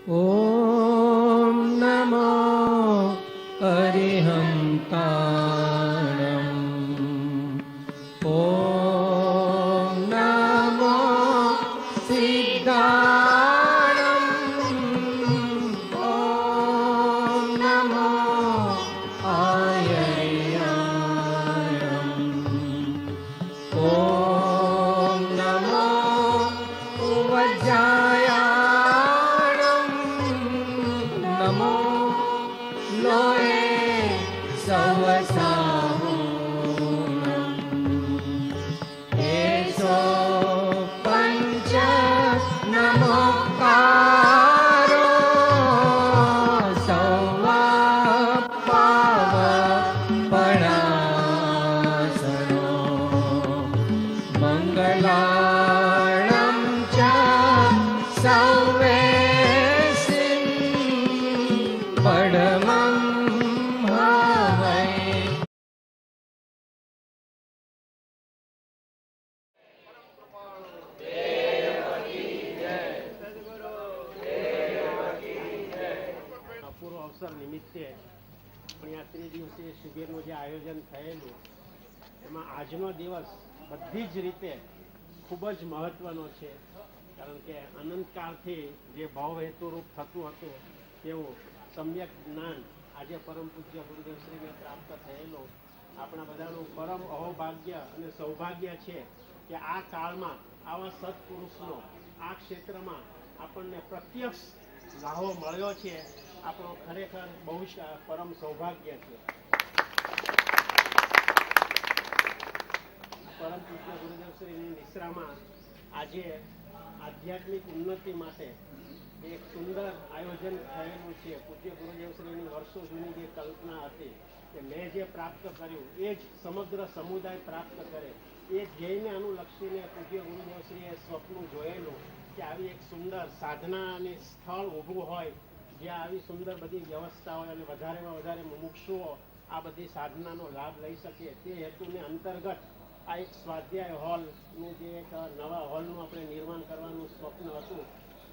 ॐ नमो अरिहन्ताणम् ॐ नमो सिद्धाणम् ॐ नमो आयर्याणम् ॐ नमो उवज्जायाणम् नमो लोये सवसाहुनम् एषो पञ्च नमोकारो सौवापावपणासनो मङ्गलाणं च सौवेसिं परमं हवै। પૂર્વ અવસર નિમિત્તે પણ આ ત્રિદિવસીય શિબિરનું જે આયોજન થયેલું એમાં આજનો દિવસ બધી જ રીતે ખૂબ જ મહત્ત્વનો છે. કારણ કે અનંતકાળથી જે ભાવહેતુરૂપ થતું હતું તેવું સમ્યક જ્ઞાન આજે પરમ પૂજ્ય ગુરુદેવશ્રીને પ્રાપ્ત થયેલું આપણા બધાનું પરમ અહોભાગ્ય અને સૌભાગ્ય છે કે આ કાળમાં આવા સત્પુરુષનો આ ક્ષેત્રમાં આપણને પ્રત્યક્ષ લાહો મળ્યો છે. આપણો ખરેખર બહુ પરમ સૌભાગ્ય છે. પરમ પૂજ્ય ગુરુદેવશ્રીની નિશ્રામાં આજે આધ્યાત્મિક ઉન્નતિ માટે એક સુંદર આયોજન થયેલું છે. પૂજ્ય ગુરુદેવશ્રીની વર્ષો જૂની જે કલ્પના હતી કે મેં જે પ્રાપ્ત કર્યું એ જ સમગ્ર સમુદાય પ્રાપ્ત કરે, એ ધ્યેયને અનુલક્ષીને પૂજ્ય ગુરુદેવશ્રીએ સ્વપ્ન જોયેલું કે આવી એક સુંદર સાધનાની સ્થળ ઊભું હોય જ્યાં આવી સુંદર બધી વ્યવસ્થા હોય અને વધારેમાં વધારે મુમુક્ષુઓ આ બધી સાધનાનો લાભ લઈ શકે. તે હેતુને અંતર્ગત આ એક સ્વાધ્યાય હોલનું જે એક નવા હોલનું આપણે નિર્માણ કરવાનું સ્વપ્ન હતું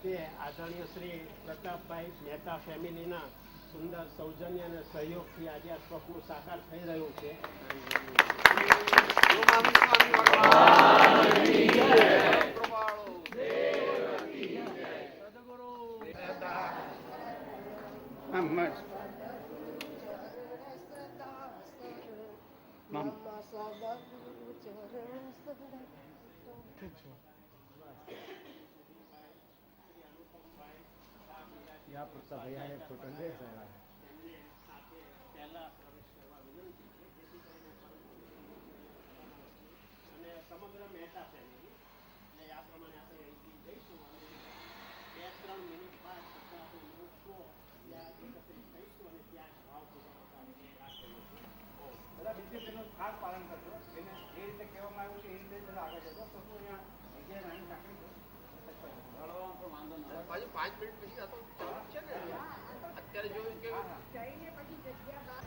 તે આદરણીય શ્રી પ્રતાપભાઈ મહેતા ફેમિલીના સુંદર સૌજન્ય અને સહયોગથી આજે આ સ્વપ્ન સાકાર થઈ રહ્યું છે. या पुरता भैया एक फोटो ले जाएगा અને સમગ્ર મહેતા ફેમિલી એટલે આ પ્રમાણે આપણે અહીંથી જઈશું અને 2-3 મિનિટ બાદ બધા આપણે મુમુક્ષુઓ ત્યાં એકત્રિત થઈશું અને ત્યાં ભાવપૂર્વક આપણે રાખેલું છે. બધા બીજું તેનું ખાસ પાલન કરજો. એને જે રીતે કહેવામાં આવ્યું છે એ રીતે બધા આગળ જજો. તો શું અહીંયા જગ્યાએ નાની ચાકરી છે વાંધો ના પાછું 5 મિનિટ પછી આ તો ચાલુ છે ને અત્યારે જોયું કે જઈને પછી જગ્યા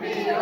पियो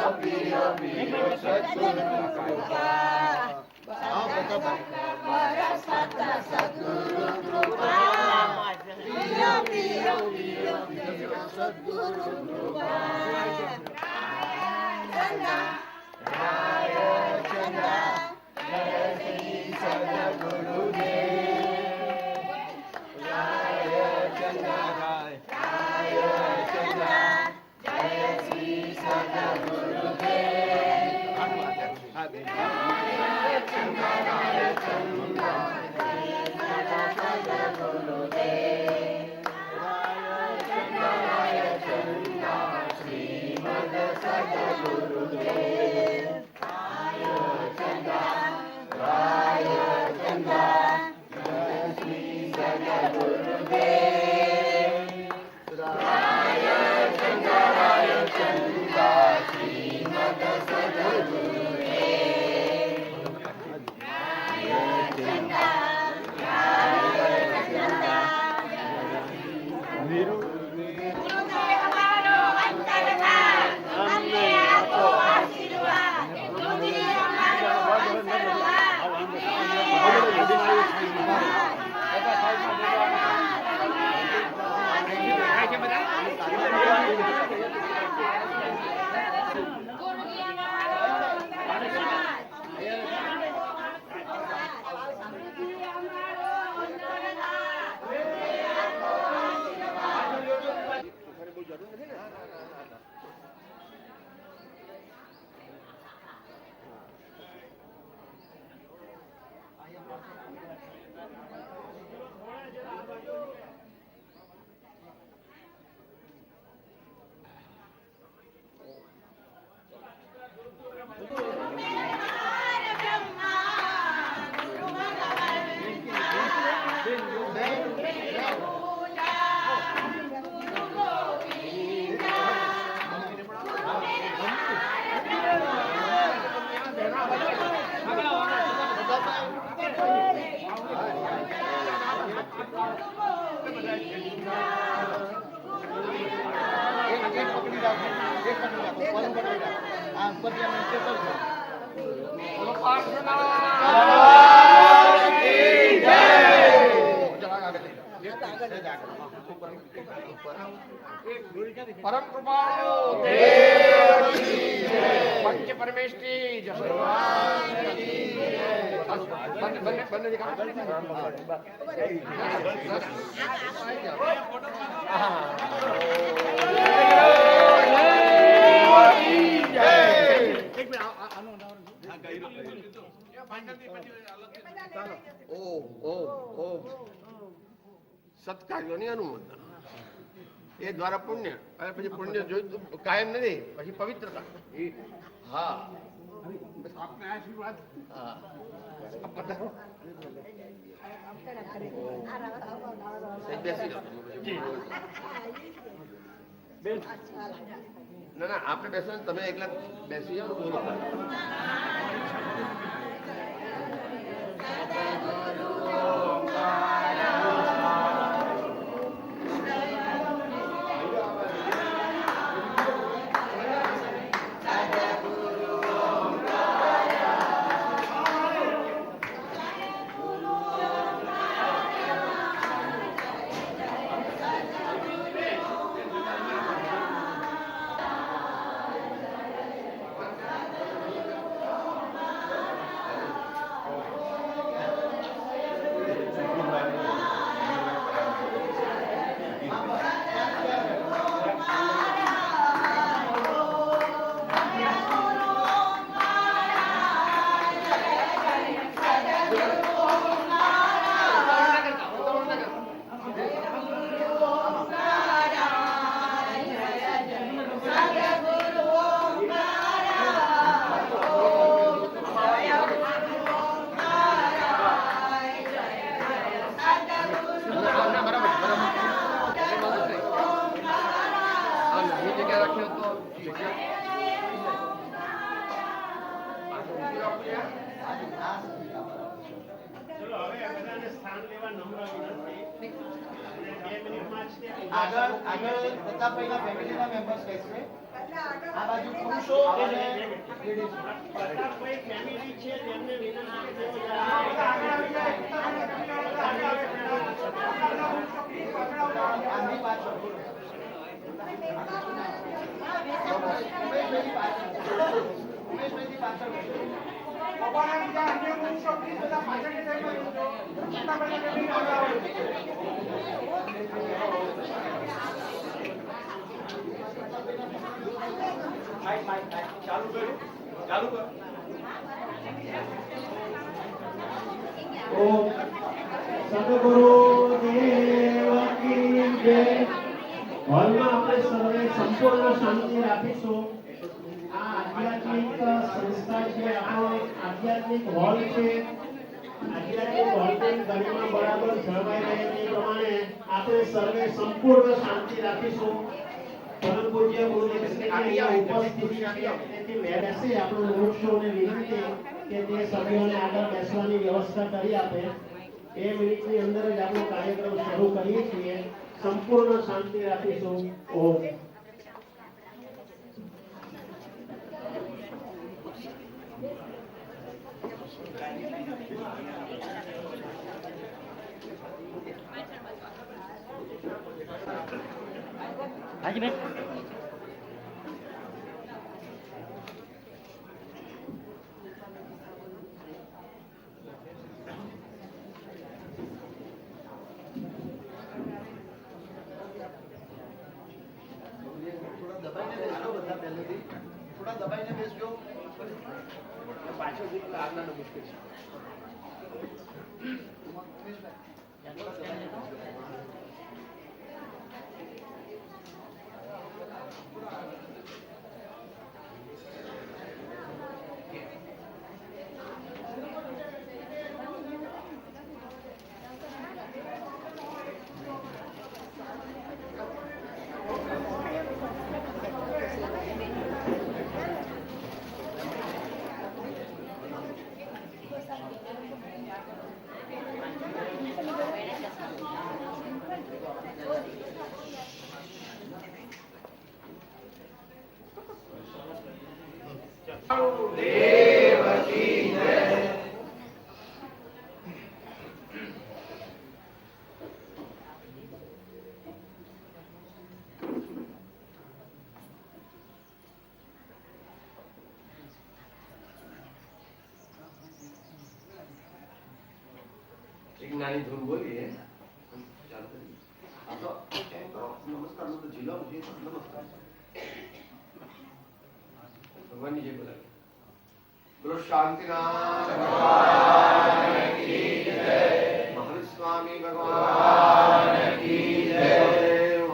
પરમ કૃપાળુ પંચ પરમેષ્ઠી જય સત્કાર્યોની અનુમોદન એ દ્વારા પુણ્ય અને પછી પુણ્ય જોઈતું કાયમ નથી, પછી પવિત્રતા. હા આપને આશીર્વાદ. હા ના ના આપણે બેસો, તમે એકલા બેસી જાઓ. બોલો. આગળ પ્રતાપભાઈના ફેમિલીના મેમ્બર્સ કહેશે. આ બાજુ પુરુષો અને પ્રતાપભાઈ ફેમિલી છે તેમને વિનંતી છે તેઓ આની પાછળ ઉમેશભાઈની પાછળ બાબાના બીજા અન્ય પુરુષો પ્લીઝ બધા પાછળની સાઈડમાં જજો. પ્રતાપભાઈને બેબી આગળ આવો. ચાલુ કર્યું ચાલુ કર ઓમ સદગુરુ દેવ કી જય. હોલમાં આપણે સર્વે સંપૂર્ણ શાંતિ રાખીશું. આ આધ્યાત્મિક સંસ્થા છે, આપણો આધ્યાત્મિક હોલ છે. આધ્યાત્મિક હોલની ગરિમા બરાબર જળવાઈ રહે તે પ્રમાણે આપણે સર્વે સંપૂર્ણ શાંતિ રાખીશું. પરમ પૂજ્ય ગુરુદેવ શ્રીજી ઉપસ્થિત છે, તેથી બેસી આપણું વૃક્ષોને વિનંતી કે તે સભ્યોને આગળ બેસવાની વ્યવસ્થા કરી આપે. એ મિનિટની અંદર જ આપણો કાર્યક્રમ શરૂ કરીએ છીએ. સંપૂર્ણ શાંતિ રાખીશું. ઓમ હાજીબેન થોડા દબાઈને બેસજો. પાછળ જેટલું આગળનું મુશ્કેલ છે એક નાની ધૂન બોલીએ ચાલુ કરીએ. આ તો એમ કરો નમસ્કાર નો તો જિલ્લો છે નમસ્કાર ભગવાનની જય બોલાવે. બોલો શાંતિનાથ ભગવાન કી જય. મહાન સ્વામી ભગવાન કી જય.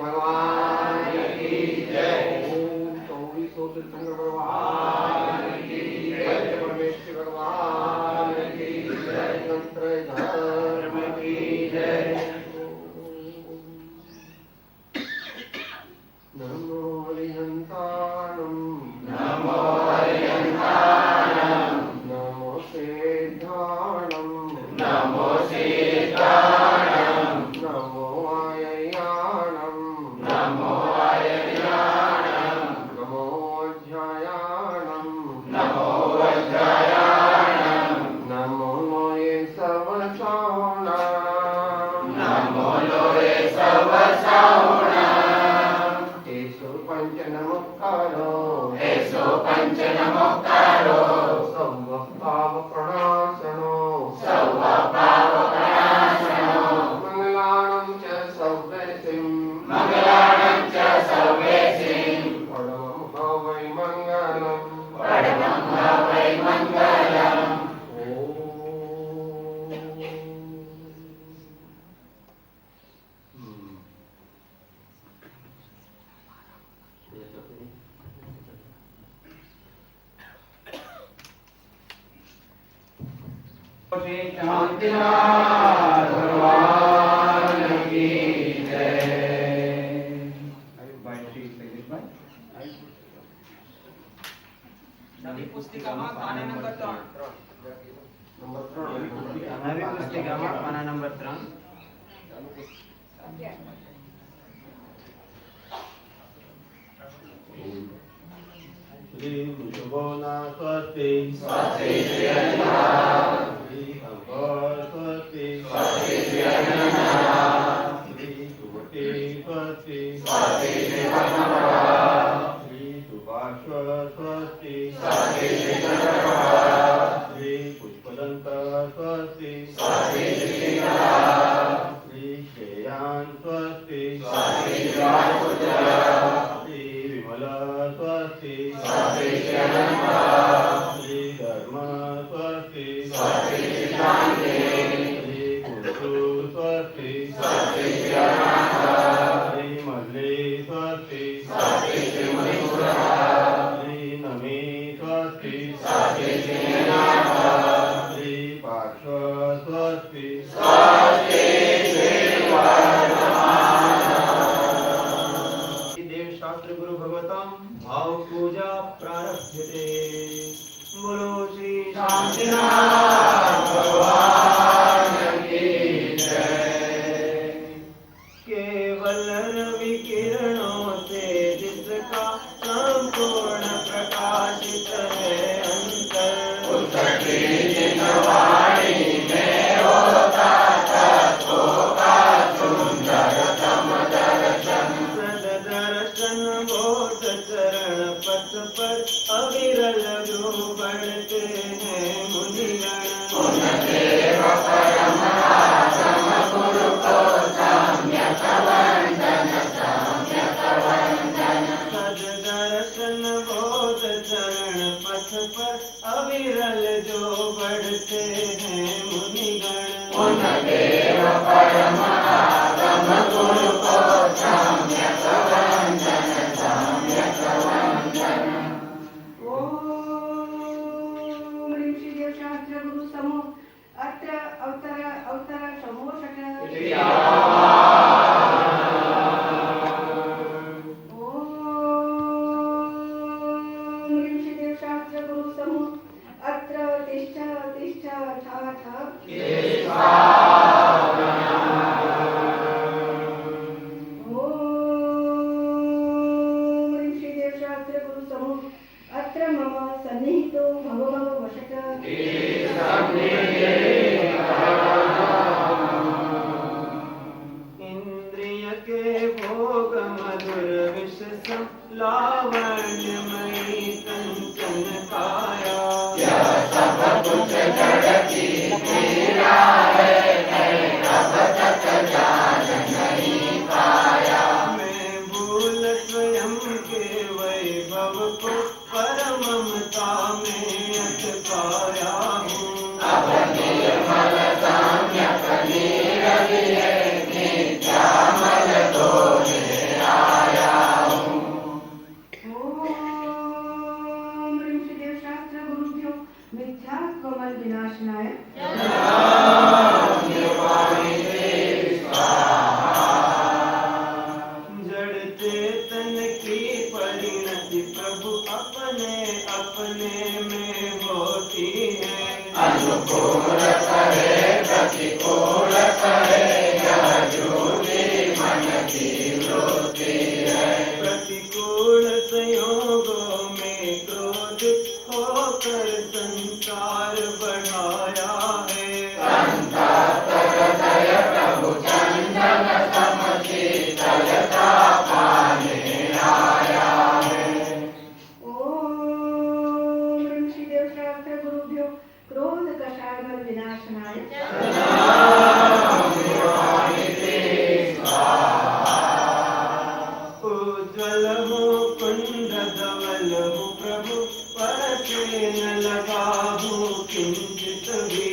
ભગવાન કી જય. ઓમ 2400 તીર્થંકર ભગવાન કી જય. પરમેશ્વર ભગવાન કી જય. મંત્ર ધર્મ કી જય. નમો હરિહંતાણમ નમો હરિહંતાણમ નમો સિદ્ધાણમ નમો સિદ્ધાણમ નમો આયયાણમ નમો આયયાણમ નમો અધ્યાયાણમ નમો અધ્યાયાણમ નમો લોય સવસાવણમ નમો લોય સવસાવણમ એસો પંચ નમસ્કારો એસો પંચ નમસ્કારો સર્વ પાપ પ્રણાસનો સર્વ પાપ પ્રણાસનો મંગલાણં ચ સર્વેસિં મંગલાણં ચ સર્વેસિં પરમં હવૈ મંગલં પરમં હવૈ મંગલં. શાંતિનાથ ભગવાન કી જય. નવી પુસ્તિકામાં પાના નંબર 3. નંબર 3 નવી પુસ્તિકામાં પાના નંબર 3. श्री वृषभोना स्वस्ति स्वस्ति श्री अरिहः श्री शंकर स्वस्ति स्वस्ति श्री अरिहः श्री सुमति स्वस्ति स्वस्ति श्री पद्मप्रभः श्री सुभाष स्वस्ति स्वस्ति श्री चंद्रप्रभः श्री पुष्पदंत स्वस्ति स्वस्ति श्री पिंगलः श्री श्रेयान स्वस्ति स्वस्ति श्री वायुपुत्रः श्री विमल स्वस्ति स्वस्ति श्री अनन्तः श्री धर्म स्वस्ति स्वस्ति श्री शान्तिः श्री कुरु स्वस्ति स्वस्ति श्री अरुणाः श्री मल्ले स्वस्ति स्वस्ति श्री मणिपुरः श्री नमे स्वस्ति स्वस्ति श्री नीनाथः श्री पार्श्व स्वस्ति स्वस्ति श्री देव शास्त्र गुरु भगवतम भाव पूजा प्रारभ्यते। बोलो श्री शांतिनाथ भगवान की जय। केवल रवि किरणों से जिसका संपूर्ण प्रकाशित है अंतर, उसकी चिन्हवाणी में होता तत्वों का सुंदरतम दर्शन। सददर्शन बोध चरण पथ पर अविरल जो बढ़ते हैं मुनिगण, उनदेव परम आगम गुरु को सम्यक वंदन सम्यक वंदन। सददर्शन बोध चरण पथ पर अविरल जो बढ़ते हैं मुनिगण, उनदेव परम आगम गुरु को सम्यक वंदन सम्यक वंदन। ओम ऋषिदेव शास्त्र गुरु समूह अत्र अवतर समोषक ओम ऋषिदेव शास्त्र गुरु समूह अत्र तिष्ठ तिष्ठ ठा ठा ओम ऋषिदेव शास्त्र गुरु समूह अत्र मम सन्निहितो भगवः वशक इंद्रिय के भोग मधुर विष सम लावण्यमयी कंचन काया, यह सब कुछ जड़ की क्रीड़ा है, अब तक जान नहीं पाया। मैं भूल स्वयं के वैभव को परममता में अटकाया हूँ। अब निर्मल सम्यक निरविये नित्यामल धोने आया हूँ। ओम ऋषिदेव शास्त्र गुरुभ्यो मिथ्या कमल विनाशनाय जड़ चेतन की परिणति प्रभु अपने अपने में होती है, अनुकूल करे प्रतिकूल करे, यह ज्योति मन की वृत्ति है। प्रतिकूल संयोगों में क्रोधित होकर संसार बढ़ाया है। संतापर दय प्रभु चंदन सम शीतलता पाने आया है। ओम ऋषिदेव शास्त्र गुरुभ्यो क्रोध कषायमल विनाशनाय उज्ज्वल हो कुंड धवल हो प्रभु, परसे न लगा हो किंचित भी।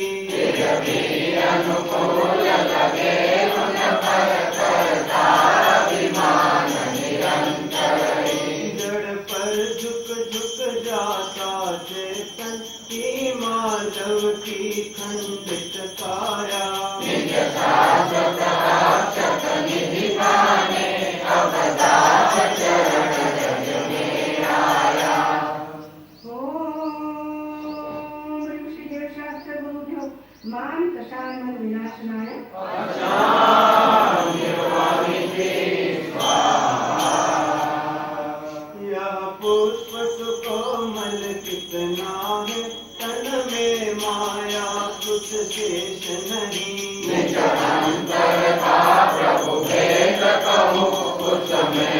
अनुकूल लगे उन पर करता अभिमान निरंतर ही। जड़ पर झुक झुक जाता चेतन की माधव की खंडित काया, निज शाश्वत रक्षक निधि पाने अवदास चरण रज में आया। ओम ऋषिदेव शास्त्र गुरुभ्यो मान कषायमल विनाशनाय यह पुष्प सुखो इतना है तन में माया कुछ शेष नहीं। निज अंतर का प्रभु भेद कहूँ उसमें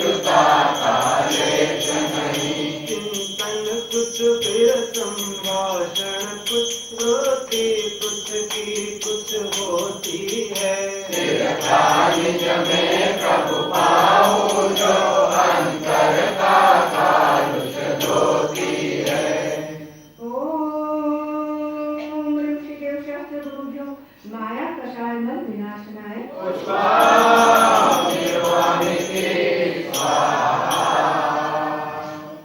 जुता का लेश नहीं। चिंतन कुछ फिर संभाषण कुछ रोती कुछ की कुछ होती है। स्थिरता निज में प्रभु पाऊँ जो अंतर का सारुष ज्योति है। ओम ऋषिदेव शास्त्र गुरुभ्यो माया कषाय मन विनाशनाय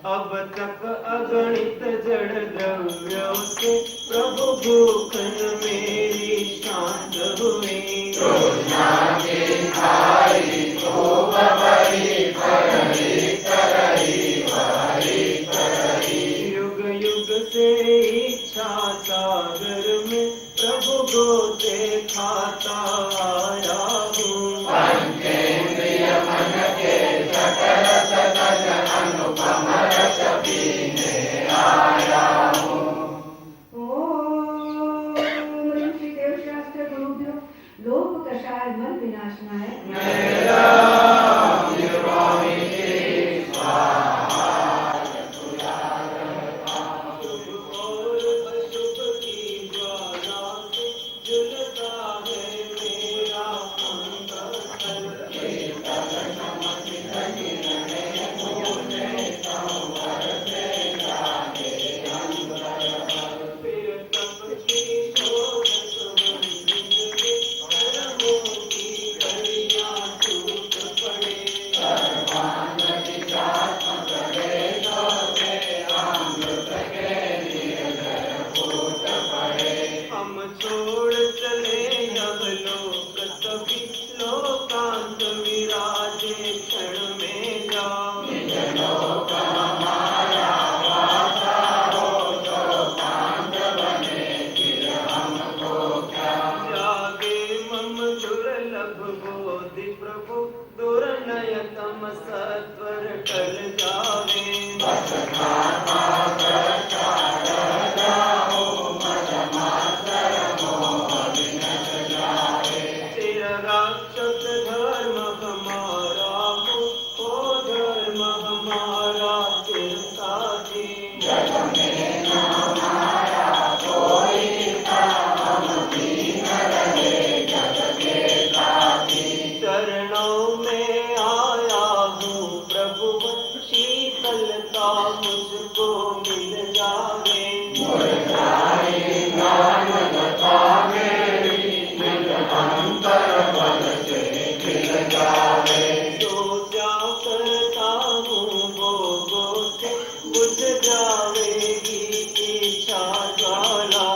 अब तक अगणित जड़ द्रव्यों से प्रभु भूखन मेरी शांत हुई। तृष्णा की खाई खूब भरी भरी करही भरी करही। युग युग से इच्छा सागर में प्रभु गोते खाता आया हूँ। पंचेंद्रिय मन के सकल सकल अनुपम रस पीने आया हूँ। ओम ऋषिदेव शास्त्र गुरुभ्यो लोभ कषाय मन विनाशनाय और अशुभ की ज्वाला से जलता है मेरा अंतःस्थल। फिर तप की शोध सुगंधित के कर्मों की कड़ियाँ टूट पड़े। हम छोड़ चले यह लोक सभी लोकांत विराजे क्षण में जाओ। जागे मम दुर्लभ बोधि प्रभु दुर्नयतम सत्वर टल जावे। तेरा राक्षस धर्म हमारा हो धर्म हमारा तेरा साथी। चरणों में आया हूँ प्रभु शीतलता मुझको मिल जावे। सोचा करता हूँ भोगों से बुझ जावेगी इच्छा ज्वाला।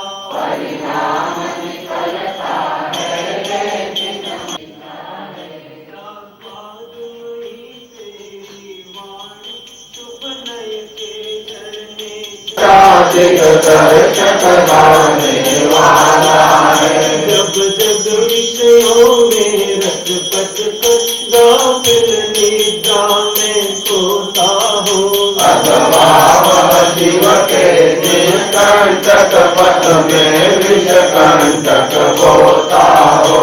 शुभ नय के झरने साधिक दर्शक गाने वाला है। जब जब विषयों में रटपट कर गाफिल निद्रा में सोता हूँ। अथवा वह शिव के निष्कंटक पथ में विषकंटक होता हो।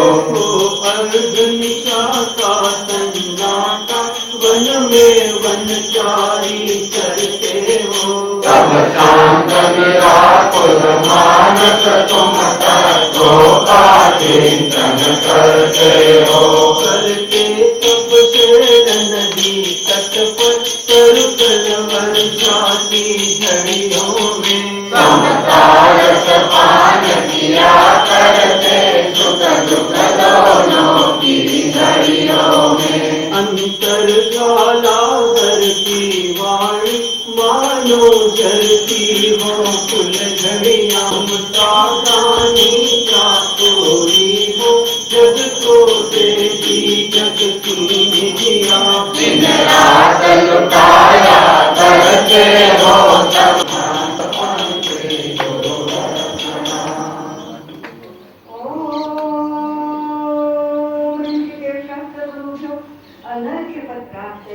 अर्धनिशा का सन्नाटा वन में वनचारी चरते हो। तब शांत निराकुल मानस तुम तत्वों का चिंतन करते हो। करते तब शरण नदी तट पर तरुकल वर्षाती झड़ियों में। समतारस पान किया करते सुख दुख दोनों की घड़ियों में। अंतर ज्वाला भरती वाणी मानो जलती हो कुल घड़ियाँ। दानी का कोई हो जग को देती जग की निधिया। दिन रात लुटाया करते हो तब ओम ऋषिदेव शास्त्र गुरुभ्यो अनर्घ्य पद प्राप्त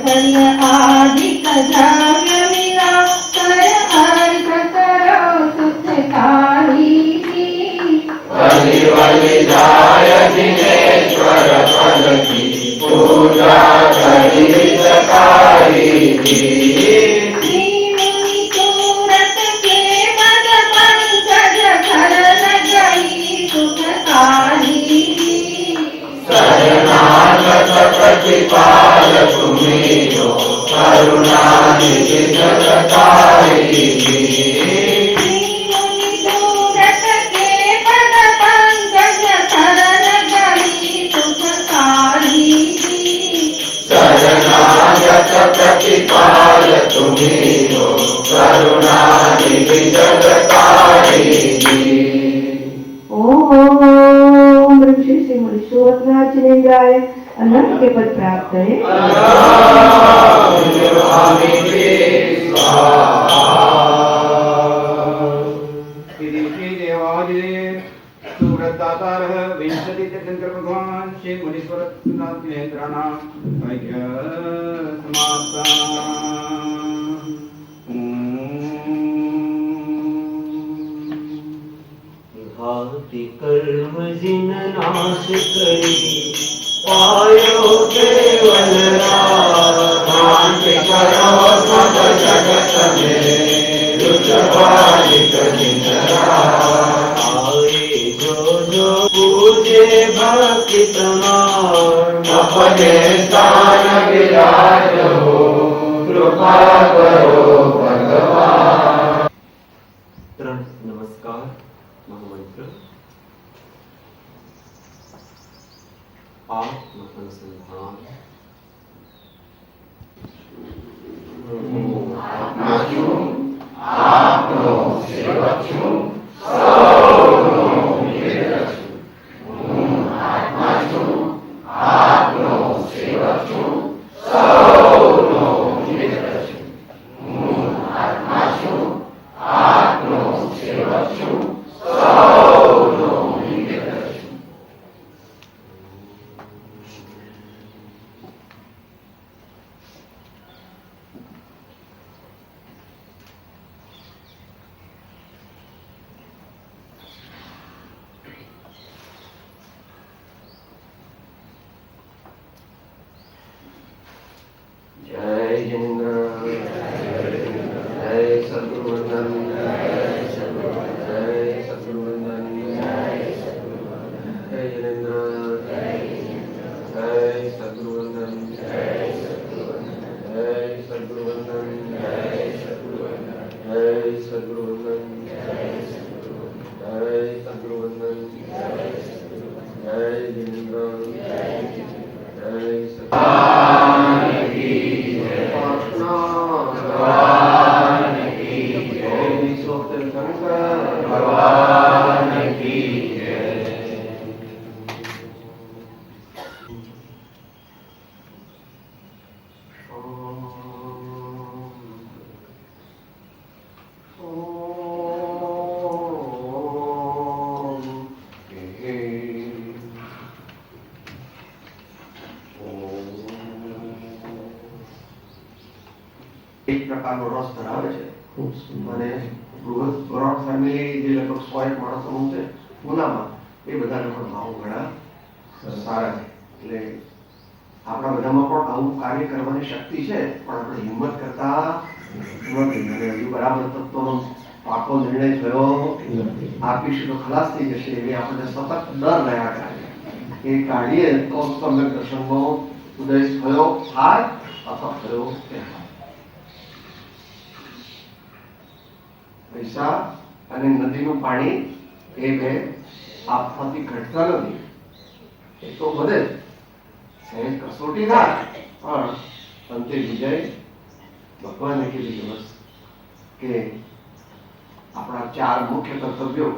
फल आदिक द्रव्य मिला कर अर्थ करो सुखकारी वली वली जाय दिनेश्वर पद की पूजा करी सकारी सूरत के पद पंकज शरण गई सुखकारी शरणागत प्रतिपाल तुम्ही हो करुणा निधि जगतारी सूरत के पद पंकज शरण गई सुखकारी शरणागत प्रतिपाल तुम्ही हो करुणा निधि जगतारी ओम ऋषि से मुनीश्वरनाथ जिनेन्द्राय अनंत के पद प्राप्त है। सुव्रतातारः विंशतितीर्थंकर भगवान श्री मुनीश्वरनाथ जिनेन्द्राणां यज्ञ समाप्ता। भाति कर्म जिन नाश करी पायो केवल शांति करो सब जगत में रुच बालिक जिंदरा आए जो जो पूजे भक्ति प्रमाण अपने स्थान विराज हो कृपा करो भगवान। त्रण नमस्कार महामंत्र आत्म अनुसंधान आत्मा छूं, आपनो सेवक छूं, सौनो मित्र छूं। आत्मा छूं, आपनो सेवक छूं, सौनो मित्र छूं। आत्मा छूं, आपनो सेवक छूं, सौनो मित्र छूं। जय जिनेन्द्र, जय सद्गुरुवंदन, जय सद्गुरुवंदन, जय जिनेन्द्र, जय सद्गुरुवंदन, जय सद्गुरुवंदन, जय सद्गुरुवंदन, जय सद्गुरुवंदन, जय सद्गुरुवंदन, जय जिनेन्द्र, जय એક પ્રકારનો રસ ધરાવે છે અને બ્રોડ ફેમિલી જે લગભગ 100 માણસોનું છે પુનામાં એ બધાને પણ ભાવ ઘણા સારા છે એટલે આપણા બધામાં પણ આવું કાર્ય કરવાની શક્તિ છે પણ આપણે હિંમત કરતા નથી અને હજુ બરાબર તત્વનો પાકો નિર્ણય થયો આપીશું તો ખલાસ થઈ જશે એવી આપણને સતત ડર રહ્યા કરે એ કાઢીએ તો સમ્યક દર્શનનો ઉદય થયો થાય અથવા થયો કહેવાય। પૈસા અને નદીનું પાણી એ બે આપવાથી ઘટતા નથી એ તો બધે સહેજ કસોટી થાય પણ અંતે વિજય ભગવાને કીધી દિવસ કે આપણા 4 મુખ્ય કર્તવ્યો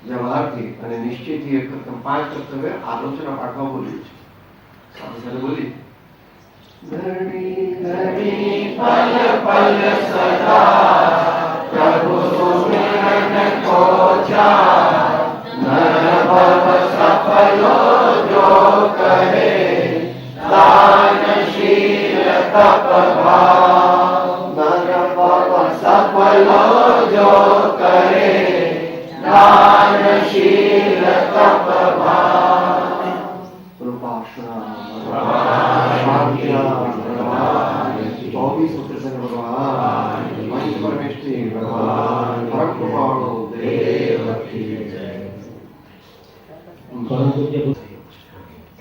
વ્યવહારથી અને નિશ્ચયથી એક કરતા 5 કર્તવ્ય આલોચના પાઠમાં બોલ્યું છે સાથે સાથે બોલી घड़ी घड़ी पल पल सदा प्रभु सुमिरन को जा नर भव सफल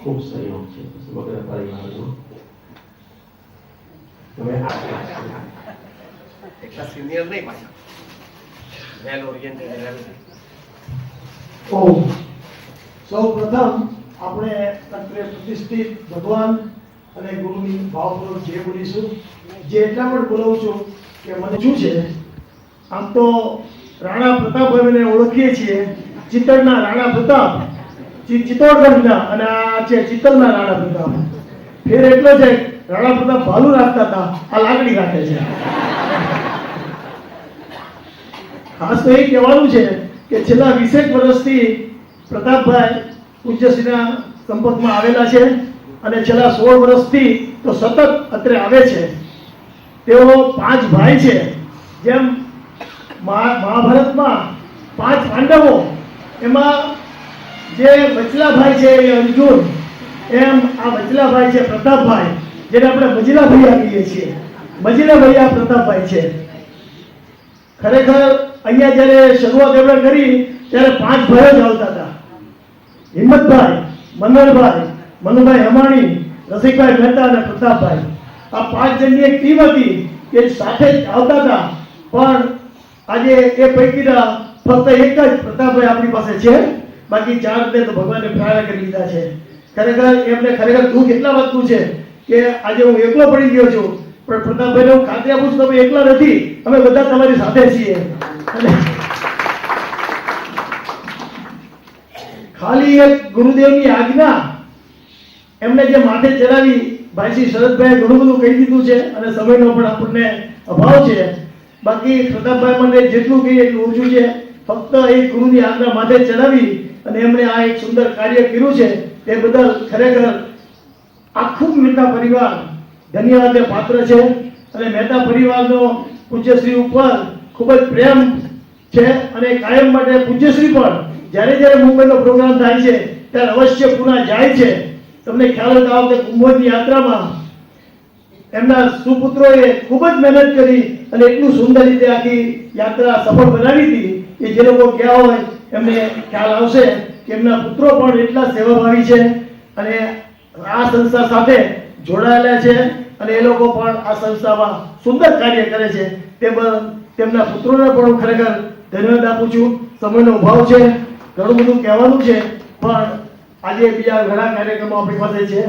ખૂબ સહયોગ છે સમગ્ર પરિવારનો. હવે એટલા સિનિયર નહીં પાછા, વેલ ઓરિએન્ટેડ. સૌ પ્રથમ આપણે અત્રે પ્રતિષ્ઠિત ભગવાન અને ગુરુની ભાવપૂર્વક જે બોલીશું, જે એટલા પણ બોલાવું છું કે મને શું છે, આમ તો રાણા પ્રતાપભાઈને ઓળખીએ છીએ, ચિત્તોડના રાણા પ્રતાપ, ચિત્તોડગઢના, અને આ છે ચિત્તલના રાણા પ્રતાપ. ફેર એટલો છે રાણા પ્રતાપ ભાલું રાખતા હતા, આ લાકડી કાઢે છે. ખાસ તો એ કહેવાનું છે કે છેલ્લા 20 વર્ષથી પ્રતાપભાઈ પૂજ્યશ્રીના સંપર્કમાં આવેલા છે અને છેલ્લા 16 વર્ષથી તો સતત અત્રે આવે છે. તેઓ 5 ભાઈ છે. જેમ મહાભારતમાં 5 પાંડવો, એમાં જે વચલા ભાઈ છે એ અર્જુન, એમ આ વચલા ભાઈ છે પ્રતાપભાઈ, જેને આપણે મજીલાભાઈ કહીએ છીએ. મજીલાભાઈ આ પ્રતાપભાઈ છે. ખરેખર અહીંયા જ્યારે શરૂઆત એમણે કરી ત્યારે 5 ભાઈઓ જ આવતા હતા. હિંમતભાઈ, મનોહરભાઈ, મનુભાઈ હેમાણી, રસિકભાઈ મહેતા અને પ્રતાપભાઈ, આ 5 જણની એક ટીમ હતી કે સાથે જ આવતા હતા. પણ આજે એ પૈકીના ફક્ત એક જ પ્રતાપભાઈ આપણી પાસે છે, બાકી 4 ને તો ભગવાને પ્રાર્થના કરી લીધા છે. ખરેખર એમને ખરેખર દુઃખ એટલા વાતનું છે કે આજે હું એકલો પડી ગયો છું, પણ પ્રતાપભાઈને હું ખાતરી આપું છું, તમે એકલા નથી, અમે બધા તમારી સાથે છીએ. ખાલી એક ગુરુદેવની આજ્ઞા એમને જે માથે ચડાવી, ભાઈ શ્રી શરદભાઈ ઘણું બધું કહી દીધું છે અને સમયનો પણ આપણને અભાવ છે. બાકી પ્રતાપભાઈ મને જેટલું કહીએ એટલું ઓછું છે. ફક્ત એક ગુરુની આજ્ઞા માથે ચડાવી અને એમણે આ એક સુંદર કાર્ય કર્યું છે, તે બદલ ખરેખર આખું મહેતા પરિવાર ધન્યવાદને પાત્ર છે. અને મહેતા પરિવારનો પૂજ્યશ્રી ઉપર ખૂબ જ પ્રેમ છે અને કાયમ માટે પૂજ્યશ્રી પણ જ્યારે જ્યારે મુંબઈનો પ્રોગ્રામ થાય છે ત્યારે અવશ્ય પુના જાય છે. તમને ખ્યાલ હોય તો આ વખતે કુંભની યાત્રામાં એમના સુપુત્રોએ ખૂબ જ મહેનત કરી અને એટલું સુંદર રીતે આખી યાત્રા સફળ બનાવી હતી. એ જે લોકો ગયા હોય એમને ખ્યાલ આવશે કે એમના પુત્રો પણ એટલા સેવાભાવી છે અને આ સંસ્થા સાથે જોડાયેલા છે અને એ લોકો પણ આ સંસ્થામાં સુંદર કાર્ય કરે છે. તે તેમના પુત્રોને પણ હું ખરેખર ધન્યવાદ આપું છું. સમયનો અભાવ છે, ઘણું બધું કહેવાનું છે, પણ આજે બીજા ઘણા કાર્યક્રમો આપણી પાસે છે.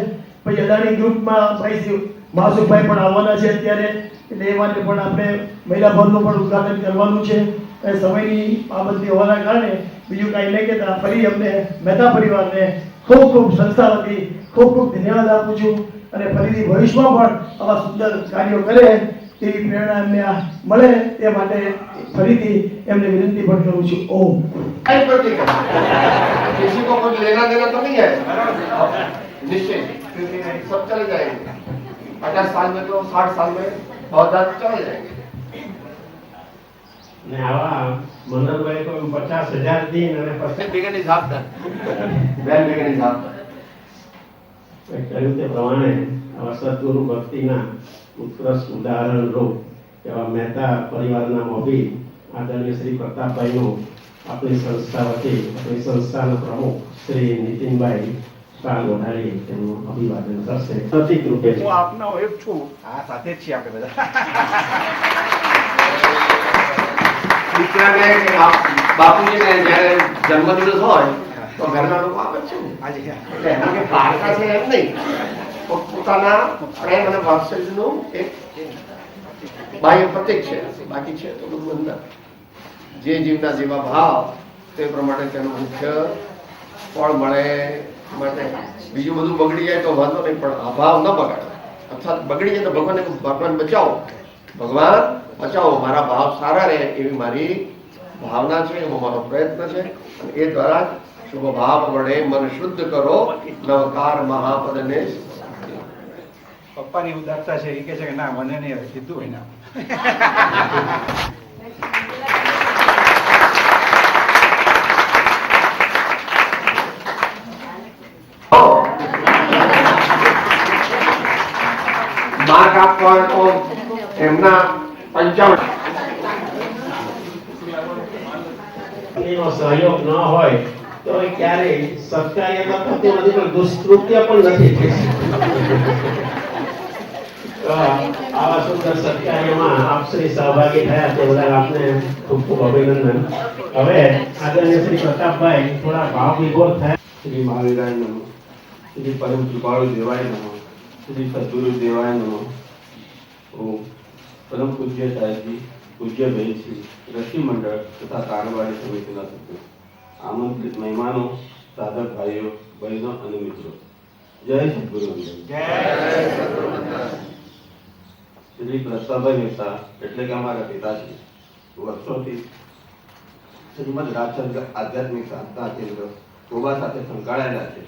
પછી અદાણી ગ્રુપમાં ભાઈ માસુભાઈ પણ આવવાના છે અત્યારે, એટલે એ માટે પણ આપણે મહિલા ભવનનું પણ ઉદ્ઘાટન કરવાનું છે. એ સમયની બાબતની હોવાના કારણે બીજું કાંઈ નહીં કહેતા ફરી અમને મહેતા પરિવારને ખૂબ ખૂબ સંસ્થા વતી ખૂબ ખૂબ ધન્યવાદ આપું છું અને ફરીથી ભવિષ્યમાં પણ આવા સુંદર કાર્યો કરે તેવી પ્રેરણા એમને મળે તે માટે ફરીથી એમને વિનંતી પણ કરું છું. ઓમ. किसी को कुछ लेना देना तो नहीं है, निश्चित सब चले जाएंगे. 50 साल में तो 60 साल में बहुत ज्यादा चले जाएंगे. ને આવા મનોહરભાઈ તો 50,000 દિન અને પછી begun is half done, well begun is half done. કહ્યું તે પ્રમાણે આવા સદગુરુ ભક્તિના ઉત્કૃષ્ટ ઉદાહરણ રૂપ એવા મહેતા પરિવારના મોભી આદરણીય શ્રી પ્રતાપભાઈનું આપણી સંસ્થા વતી આપણી સંસ્થાના પ્રમુખ શ્રી નીતિનભાઈ કાલ ઓઢાડી તેમનું અભિવાદન કરશે. પ્રતિક રૂપે હું આપનો એક છું, આ સાથે જ છીએ આપણે બધા. દીકરાને કે બાપુજીને જ્યારે જન્મદિવસ હોય તો ઘરના લોકો આવે છે ને. એટલે એમાં કે પારકા છે એમ નહીં, પોતાના પ્રેમ અને વાત્સલ્યનું એક બાહ્ય પ્રતીક છે. બાકી છે તો બધું અંદર જે જીવના જેવા ભાવ તે પ્રમાણે તેનું મુખ્ય ફળ મળે. માટે બીજું બધું બગડી જાય તો વાંધો નહીં, પણ અભાવ ન બગાડે. અર્થાત બગડી જાય તો ભગવાન બચાવો, ભગવાન બચાવો, મારા ભાવ સારા રહે એવી મારી ભાવના છે, એવો મારો પ્રયત્ન છે. અને એ દ્વારા શુભ ભાવ વડે મન શુદ્ધ કરો, નવકાર મહાપદને. પપ્પાની ઉદારતા છે, એ કહે છે કે ના મને નહીં, હવે કીધું હોય ના. માર્ક આપવા હોય તો એમના 55 સહયોગ ન હોય તો એ ક્યારેય સરકારી એમાં થતું નથી, પણ દુષ્કૃત્ય પણ નથી થઈ શકતું. તો આવા સુંદર સત્કાર્યમાં આપ શ્રી સહભાગી થયા તે બદલ આપને ખૂબ ખૂબ અભિનંદન. હવે આદરણીય શ્રી પ્રતાપભાઈ થોડા ભાવ વિભોર થયા. શ્રી મહાવીરાય નમઃ, શ્રી પરમ કૃપાળુ દેવાય નમઃ, શ્રી સદગુરુ દેવાય નમઃ. ઓમ પરમ પૂજ્ય સાહેબજી, પૂજ્ય બહેનશ્રી, રસી મંડળ તથા કારણવાળી સમિતિના સભ્યો, આમંત્રિત મહેમાનો, સાધક ભાઈઓ, બહેનો અને મિત્રો, જય સદગુરુ વંદન. શ્રી પ્રતાપભાઈ મહેતા એટલે કે અમારા પિતાશ્રી વર્ષોથી શ્રીમદ રાજચંદ્ર આધ્યાત્મિક સાધના કેન્દ્ર કોબા સાથે સંકળાયેલા છે,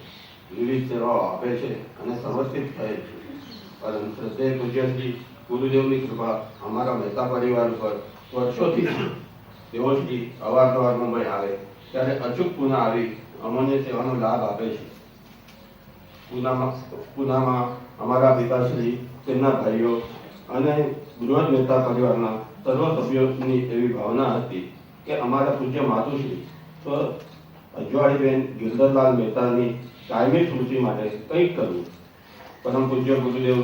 વિવિધ સેવાઓ આપે છે અને સમર્પિત થયેલ છે. પરંતુ શ્રદ્ધેય પૂજ્ય શ્રી ગુરુદેવની કૃપા અમારા મહેતા પરિવાર પર વર્ષોથી છે. તેઓ શ્રી અવારનવાર મુંબઈ આવે ત્યારે અચૂક પૂના આવી અમને સેવાનો લાભ આપે છે. પૂનામાં અમારા પિતાશ્રી, તેમના ભાઈઓ અને બૃહદ મહેતા પરિવારના સર્વ સભ્યોની એવી ભાવના હતી કે અમારા પૂજ્ય માતુશ્રી સ્વ અજવાળીબેન ગિરધરલાલ મહેતાની કાયમી સ્મૃતિ માટે કંઈક કરવું. પરમ પૂજ્ય ગુરુદેવને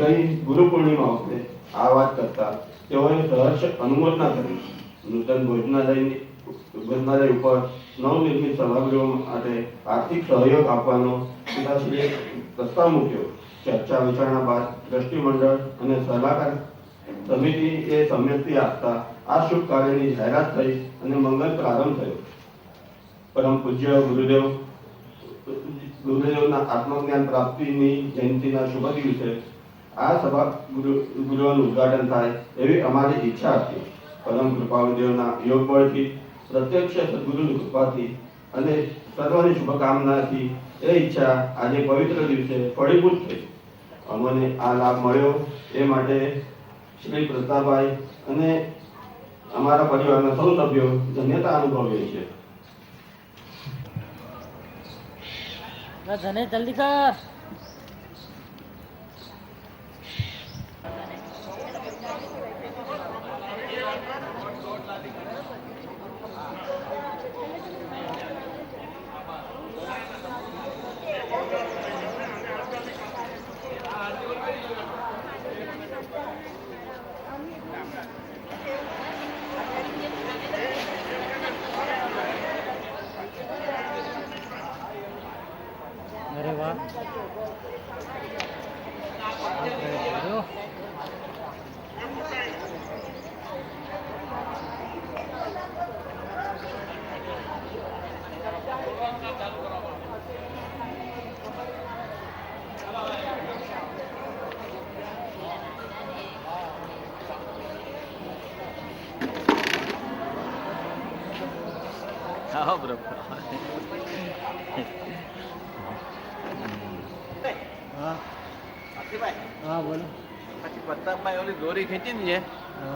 ગઈ ગુરુ પૂર્ણિમા વખતે આ વાત કરતા તેઓએ સહર્ષ અનુમોદના કરી. નૂતન ભોજનાલય ઉપર નવનિર્મિત સભાગૃહો માટે આર્થિક સહયોગ આપવાનો પિતાશ્રીએ પ્રસ્તાવ મૂક્યો. ચર્ચા વિચારણા બાદ દ્રષ્ટિમંડળ અને સલાહકાર સમિતિએ સંમતિ આપતા આ શુભ કાર્યની જાહેરાત થઈ અને મંગલ પ્રારંભ થયો. પરમ પૂજ્ય ગુરુદેવના આત્મજ્ઞાન પ્રાપ્તિની જયંતિના શુભ દિવસે આ સભા ગૃહનું ઉદ્ઘાટન થાય એવી અમારી ઈચ્છા હતી. પરમ કૃપાળુદેવના યોગ બળથી, પ્રત્યક્ષ સદગુરુની કૃપાથી અને સર્વની શુભકામનાથી એ ઈચ્છા આજે પવિત્ર દિવસે ફળીભૂત થઈ. અમને આ લાભ મળ્યો એ માટે શ્રી પ્રતાપભાઈ અને અમારા પરિવારના સૌ સભ્યો ધન્યતા અનુભવીએ છીએ. જલ્દી કર. અરે વાહ. હા બરોબર. હા બોલો. પછી પ્રતાપભાઈ ઓલી દોરી ખેંચી ને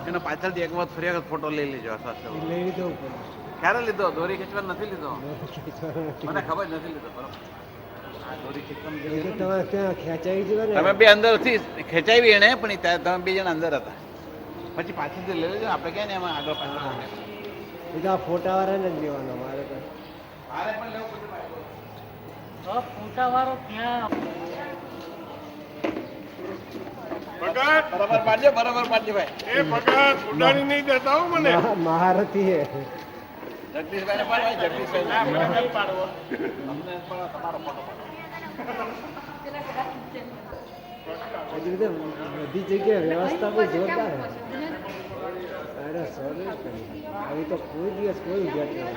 એનો પાછળથી એક વખત ફરી વખત ફોટો લઈ લેજો. લઈ લીધો. ક્યારે લીધો? દોરી ખેંચવા નથી લીધો? મને ખબર નથી લીધો. બરોબર. તમે બે અંદરથી ખેંચાવી એને, પણ ત્યારે તમે બે જણા અંદર હતા. પછી પાછળથી લઈ લેજો. આપણે ક્યાં ને એમાં આગળ પાછળ ફોટા વાળા ને જ લેવાનો મારે તો. મારે પણ લેવું પડશે. ફોટા વાળો ક્યાં? બરાબર પાડજો, બરાબર પાડજો ભાઈ. એ ભગત ઉડાડી નહીં દેતા હો મને. મહારથી હે જગદીશભાઈ ને પાડો. જગદીશભાઈ પાડવો. અમને પણ તમારો ફોટો પાડો. બધી જગ્યાએ વ્યવસ્થા બહુ જોરદાર છે. અરે સોરી આવી તો કોઈ દિવસ કોઈ ગયા નથી.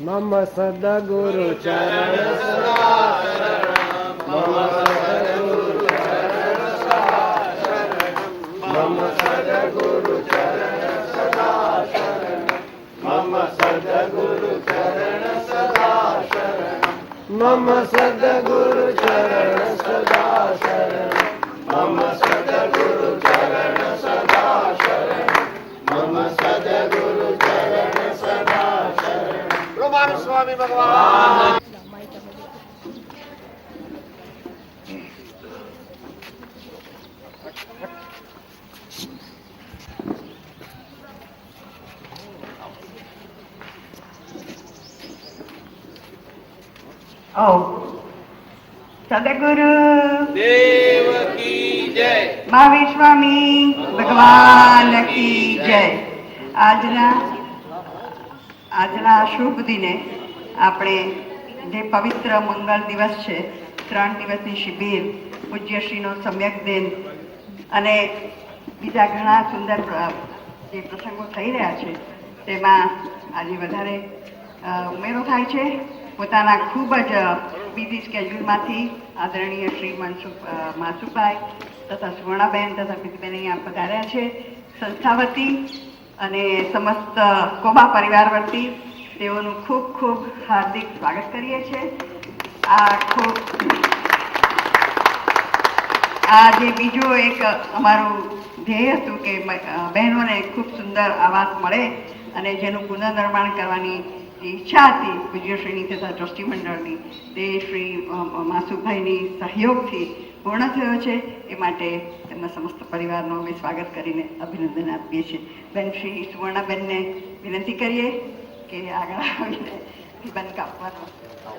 મમ સદગુરુ ચરણ સદા શરણમ. મમ સદગુરુ ચરણ મમ સદગુરુ ચરણ સદા શરણ મમ સદગુરુ ચરણ સદા શરણ મમ સદગુરુ ચરણ સદા શરણ મમ સદગુરુ ચરણ સદા શરણ મમ સદગુરુ ચરણ સદા શરણ. પ્રમાણ સ્વામી ભગવાન. સદગુરુ દેવ કી જય. મહાવીર સ્વામી ભગવાન કી જય. આજના શુભ દિને આપણે જે પવિત્ર મંગળ દિવસ છે, 3 દિવસની શિબિર, પૂજ્યશ્રીનો સમ્યક દિન અને બીજા ઘણા સુંદર જે પ્રસંગો થઈ રહ્યા છે તેમાં આજે વધારે ઉમેરો થાય છે. પોતાના ખૂબ જ બીજી સ્કેડ્યુલમાંથી આદરણીય શ્રી માસુભાઈ તથા સુવર્ણાબેન તથા પ્રીતિબેન અહીંયા પધાર્યા છે. સંસ્થા વતી અને સમસ્ત કોબા પરિવાર વતી તેઓનું ખૂબ ખૂબ હાર્દિક સ્વાગત કરીએ છીએ. આ જે બીજું એક અમારું ધ્યેય હતું કે બહેનોને ખૂબ સુંદર આવાસ મળે અને જેનું પુનર્નિર્માણ કરવાની ઈચ્છા હતી પૂજ્યશ્રીની તથા ટ્રસ્ટી મંડળની, તે શ્રી માસુભાઈની સહયોગથી પૂર્ણ થયો છે. એ માટે તેમના સમસ્ત પરિવારનું અમે સ્વાગત કરીને અભિનંદન આપીએ છીએ. બેન શ્રી સુવર્ણાબેનને વિનંતી કરીએ કે આગળ આવીને રિબન કાપવાનો.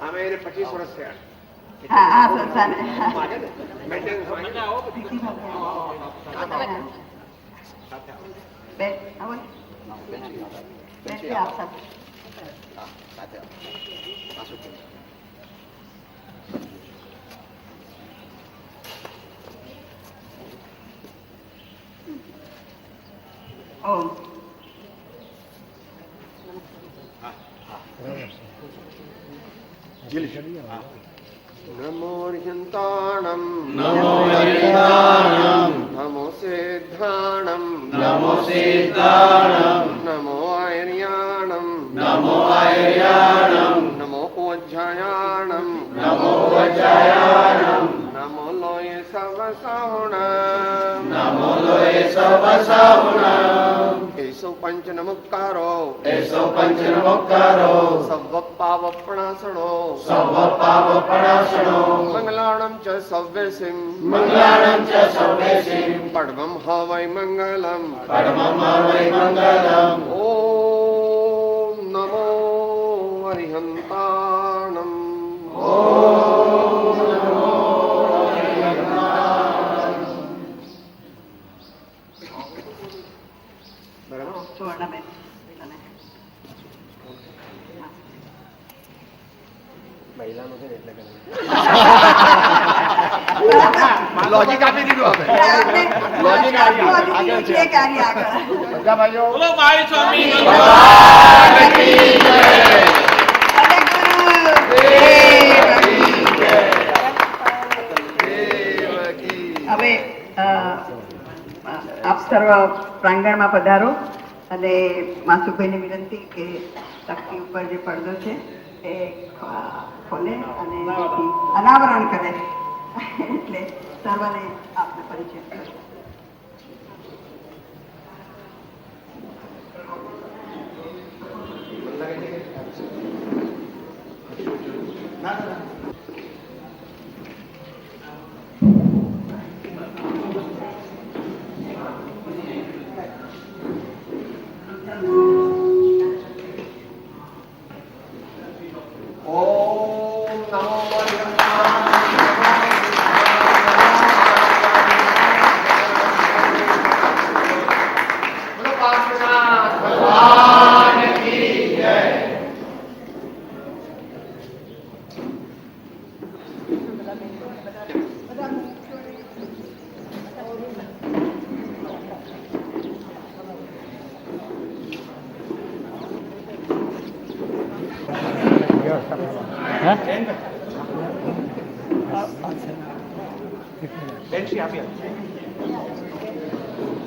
અમે એને 25 વર્ષ થયા. હા આ સંસ્થાને બેન આવો બેન આપ સાથે ઓમ નમો અર્યંતાણમ નમો અર્યંતાણમ નમો સિદ્ધાણમ નમો સિદ્ધાણમ નમો આયર્યાણમ નમો આયર્યાણમ નમો ઓજ્જાયાણમ નમો વજ્જાયાણમ નમો લોય સવસાવણમ નમો લોય સવસાવણમ એસો પંચ નમસ્કારો એસો પંચ નમોકારો સવ પાવપણાસણો સવ પાવપણાસણો મંગલાણમ ચ સવ્યસિમ મંગલાણમ ચ સર્વેસિમ પડમમ હવૈ મંગલમ પરમમ વૈ મંગલમ ઓમ નમો અરિહંતાણમ ઓમ નમો સુવર્ણાબેન અને મહિલાનો છે એટલે લોજિક આપી દીધું આપણે. લોજિક આગળ છે કાર્ય આગળ બધા ભાઈઓ બોલો મહાવીર સ્વામી ભગવાન કી જય. હવે આપ સર્વ પ્રાંગણમાં પધારો અને માસુભાઈને વિનંતી કે તકતી ઉપર જે પડદો છે એ ખોલે અને એનાથી અનાવરણ કરે એટલે સર્વને આપનો પરિચય કરો. ઓમ નમો ભગવાન કી જય. બેનશ્રી આપી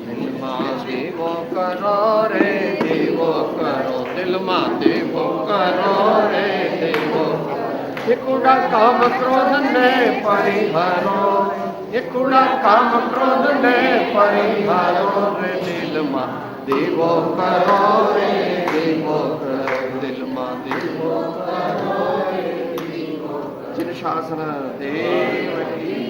દિલમાં દેવો કરો રે દેવો કરો, દિલમાં દેવો કરો રે દેવો. એકુડા કામ ક્રોધ ને પરિહારો, એકુડા કામ ક્રોધ ને પરિહારો રે. દિલમાં દેવો કરો રે દેવો કરો, દિલમાં દેવો કરો રે દેવો. જીન શાસન દેવ કી.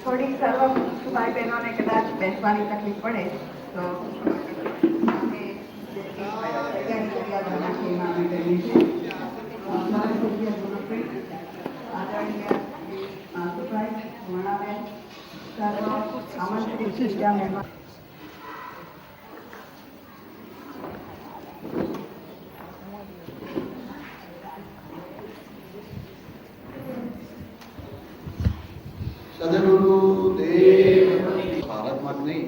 થોડી સર્વ ભાઈ બહેનોને કદાચ બેસવાની તકલીફ પડે તો ભારતમાં જ નહીં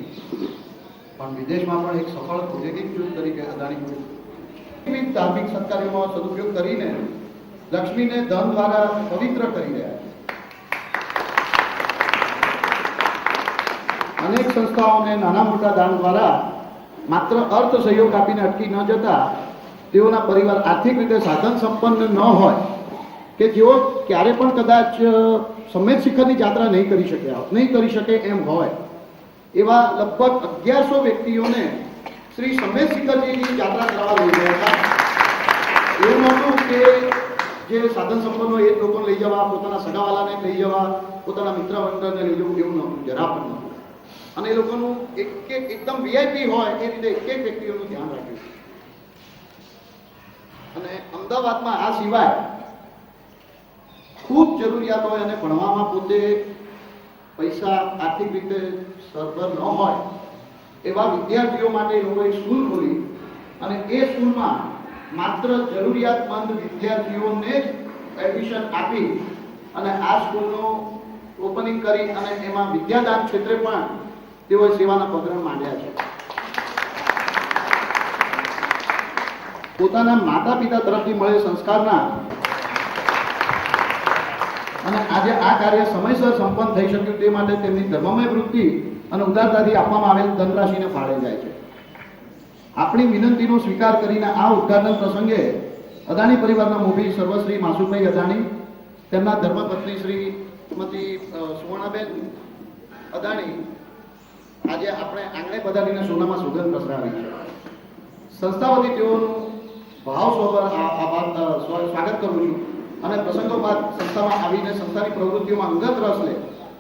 પણ વિદેશમાં પણ એક સફળ ઔદ્યોગિક જૂથ તરીકે અદાણી ગ્રુપ વિવિધ ધાર્મિક સત્કાર્યોમાં સદુપયોગ કરીને લક્ષ્મીને ધન દ્વારા પવિત્ર કરી રહ્યા છે. અનેક સંસ્થાઓને નાના મોટા દાન દ્વારા માત્ર અર્થ સહયોગ આપીને અટકી ન જતા તેઓના પરિવાર આર્થિક રીતે સાધન સંપન્ન ન હોય કે જેઓ ક્યારે પણ કદાચ સમેત શિખરની યાત્રા નહીં કરી શકે એમ હોય એવા લગભગ 1100 વ્યક્તિઓને શ્રી સમેત શિખરજીની યાત્રા કરવા લઈ ગયા હતા. એવું નહોતું કે જે સાધન સંપન્નો એ લોકોને લઈ જવા, પોતાના સગાવાલાને લઈ જવા, પોતાના મિત્ર મંડળને લઈ જવું, એવું નહોતું, જરા પણ નહોતું. અને એ લોકોનું એકદમ વીઆઈપી હોય એ રીતે એક વ્યક્તિઓનું ધ્યાન રાખ્યું. અને અમદાવાદમાં આ સિવાય ખૂબ જરૂરિયાત હોય અને ભણવામાં પોતે પૈસા આર્થિક રીતે સરભર ન હોય એવા વિદ્યાર્થીઓ માટે એ લોકોએ સ્કૂલ ખોલી અને એ સ્કૂલમાં માત્ર જરૂરિયાતમંદ વિદ્યાર્થીઓને જ એડમિશન આપી અને આ સ્કૂલનું ઓપનિંગ કરી અને એમાં વિદ્યાદાન ક્ષેત્રે પણ તેઓએ સેવાના પગરમ માંડ્યા છે. પોતાના માતા પિતા તરફથી મળે સંસ્કારના અને આજે આ કાર્ય સમયસર સંપન્ન થઈ શક્યું તે માટે તેમની ધર્મમય વૃત્તિ અને ઉદારતાથી આપવામાં આવેલ ધનરાશિને ફાળે જાય છે. આપણી વિનંતીનો સ્વીકાર કરીને આ ઉદ્ઘાટન પ્રસંગે અદાણી પરિવારના મોભી સર્વશ્રી માસુભાઈ અદાણી, તેમના ધર્મપત્ની શ્રીમતી સુવર્ણાબેન અદાણી આજે આપણે આંગણે પધારીને સોનામાં સુગંધ પ્રસરાવી છે. સંસ્થા વતી તેઓનું ભાવસભર સ્વાગત કરું છું અને પ્રસંગોપાત સંસ્થામાં આવીને સંસ્થાની પ્રવૃત્તિઓમાં અંગત રસ લે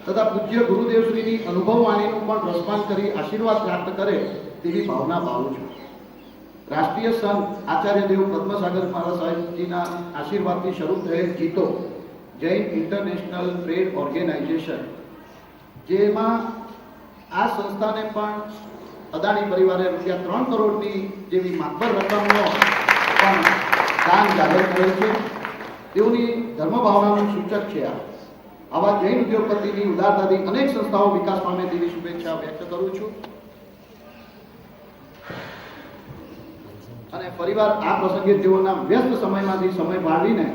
તથા પૂજ્ય ગુરુદેવશ્રીની અનુભવવાણીનું પણ રસપાન કરી આશીર્વાદ પ્રાપ્ત કરે તેવી ભાવના ભાવું છું. રાષ્ટ્રીય સંત આચાર્ય દેવ પદ્મસાગર મહારાજ સાહેબજીના આશીર્વાદથી શરૂ થયેલ જીતો જૈન ઇન્ટરનેશનલ ટ્રેડ ઓર્ગેનાઇઝેશન, જેમાં આ સંસ્થાને પણ અદાણી પરિવારે રૂપિયા 3 કરોડની જેવી માતબર રકમનો પણ દાન જાહેર કરેલ છે. તેઓની ધર્મ ભાવનાનું સૂચક છે. આવા જૈન ઉદ્યોગપતિની ઉદારતાથી અનેક સંસ્થાઓ વિકાસ પામે તેવી શુભેચ્છા વ્યક્ત કરું છું. અને ફરીવાર આ પ્રસંગે તેઓના વ્યસ્ત સમયમાંથી સમય ફાળવીને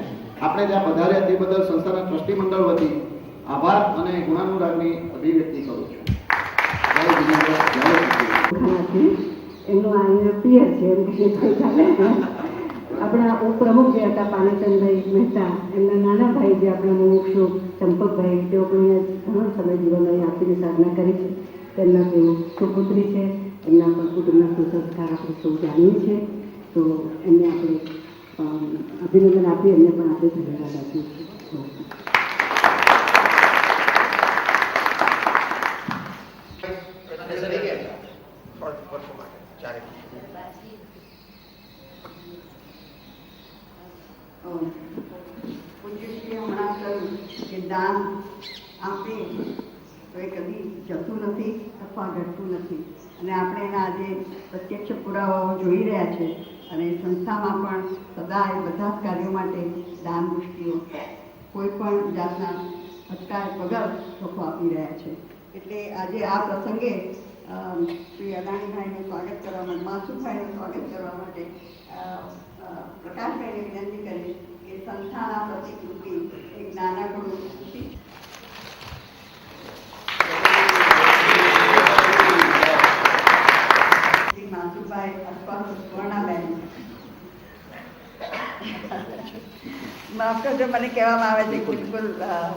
આપણે ત્યાં પધાર્યા તે બદલ સંસ્થાના ટ્રસ્ટી મંડળ વતી આભાર અને ગુણાનુરાગની અભિવ્યક્તિ કરું છું. એમનું આ પિયર છે એમ કે આપણા ઉપપ્રમુખ જે હતા પાનાચંદભાઈ મહેતા, એમના નાના ભાઈ જે આપણા મુમુક્ષુ ચંપકભાઈ, તેઓ પણ ઘણો સમય જીવન અહીં આપીને સાધના કરી છે. તેમના તેઓ સુપુત્રી છે, એમના પર કુટુંબના સુસંસ્કાર આપણે સૌ જાણીએ છીએ. તો એમને આપણે અભિનંદન આપી એમને પણ આપણે ધન્યવાદ આપીએ છીએ. પૂજ્યશ્રીએ હમણાં કહ્યું કે દાન આપે તો એ કદી જતું નથી અથવા ઘટતું નથી, અને આપણે એના આજે પ્રત્યક્ષ પુરાવાઓ જોઈ રહ્યા છે. અને સંસ્થામાં પણ સદાય બધા જ કાર્યો માટે દાન દૃષ્ટિઓ કોઈ પણ જાતના અટકાયત વગર ચોખ્ખો આપી રહ્યા છે. એટલે આજે આ પ્રસંગે શ્રી અદાણીભાઈનું સ્વાગત કરવા માટે, માસુભાઈનું સ્વાગત કરવા માટે પ્રકાશભાઈને વિનંતી કરી કે સંસ્થાના પ્રતિકૃતિ એક નાનકડું માસુભાઈ અથવા સુવર્ણાબેન, માફ કરજો, મને કહેવામાં આવે છે બિલકુલ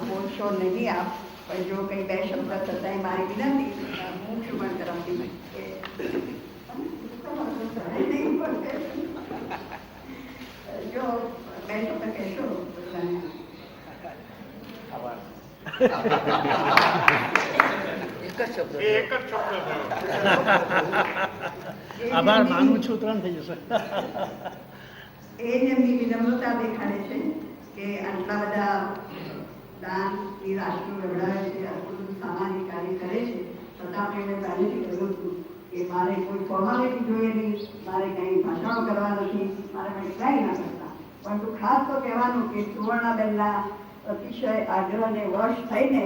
બોલશો નહીં આપ, પણ જો કંઈ બે શબ્દ થતા મારી વિનંતી હું શુભન તરફથી જો બે શબ્દ કહેશો. આભાર માનું છું, 3 થઈ જશે. એ જ એમની વિનમ્રતા દેખાડે છે કે આટલા બધા દાનની રાશિઓ વડાવે છે, આટલું બધું સામાજિક કાર્ય કરે છે, છતાં પણ એમને પહેલેથી કહ્યું હતું કે મારે કોઈ ફોર્માલિટી જોઈએ નહીં, મારે કંઈ ભાષણો કરવા નથી, મારે કંઈ કાંઈ ના કરતા. પરંતુ ખાસ તો કહેવાનું કે સુવર્ણાબેનના અતિશય આગ્રહને વશ થઈને,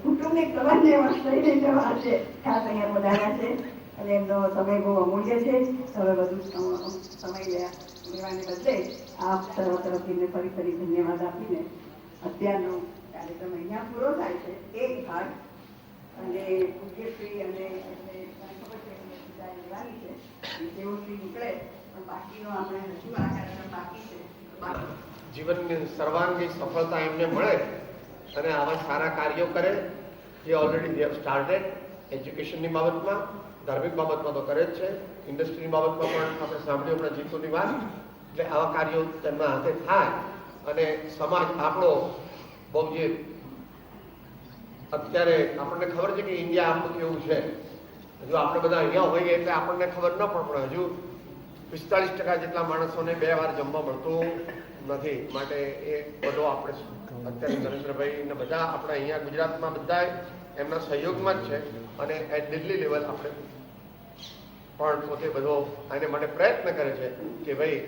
કુટુંબિક સંબંધને વશ થઈને જવા છે ખાસ અહીંયા પધાર્યા છે. અને એમનો સમય બહુ અમૂલ્ય છે. હવે બધું સમય લેવાને બદલે આપ તરફથી ફરી ધન્યવાદ આપીને અત્યારનો કાર્યક્રમ અહીંયા પૂરો થાય છે. એક ભાગ અને પૂજ્યશ્રી અને ખબર છે એમને વિદાય લેવાની છે, દેવશ્રી નીકળે પણ બાકીનો આપણે હજુ આ કાર્યક્રમ બાકી છે. જીવનની સર્વાંગી સફળતા એમને મળે અને આવા સારા કાર્યો કરે જે ઓલરેડી દે હેવ સ્ટાર્ટેડ. એજ્યુકેશનની બાબતમાં, ધાર્મિક બાબતમાં તો કરે જ છે, ઇન્ડસ્ટ્રીની બાબતમાં પણ આપણે સાંભળ્યું હમણાં જીતુની વાત. એટલે આવા કાર્યો તેમના હાથે થાય અને સમાજ આપણો બહુ જે અત્યારે આપણને ખબર છે કે ઇન્ડિયા આપણું કેવું છે, હજુ આપણે બધા અહીંયા હોઈએ એટલે આપણને ખબર ન પણ હજુ 45% જેટલા માણસોને 2 વાર જમવા મળતું નથી. માટે એ બધો આપણે અત્યારે નરેન્દ્રભાઈ ને બધા આપણે અહીંયા ગુજરાતમાં બધા એમના સહયોગમાં જ છે અને એટ દિલ્હી લેવલ આપણે પણ પોતે બધો એને માટે પ્રયત્ન કરે છે કે ભાઈ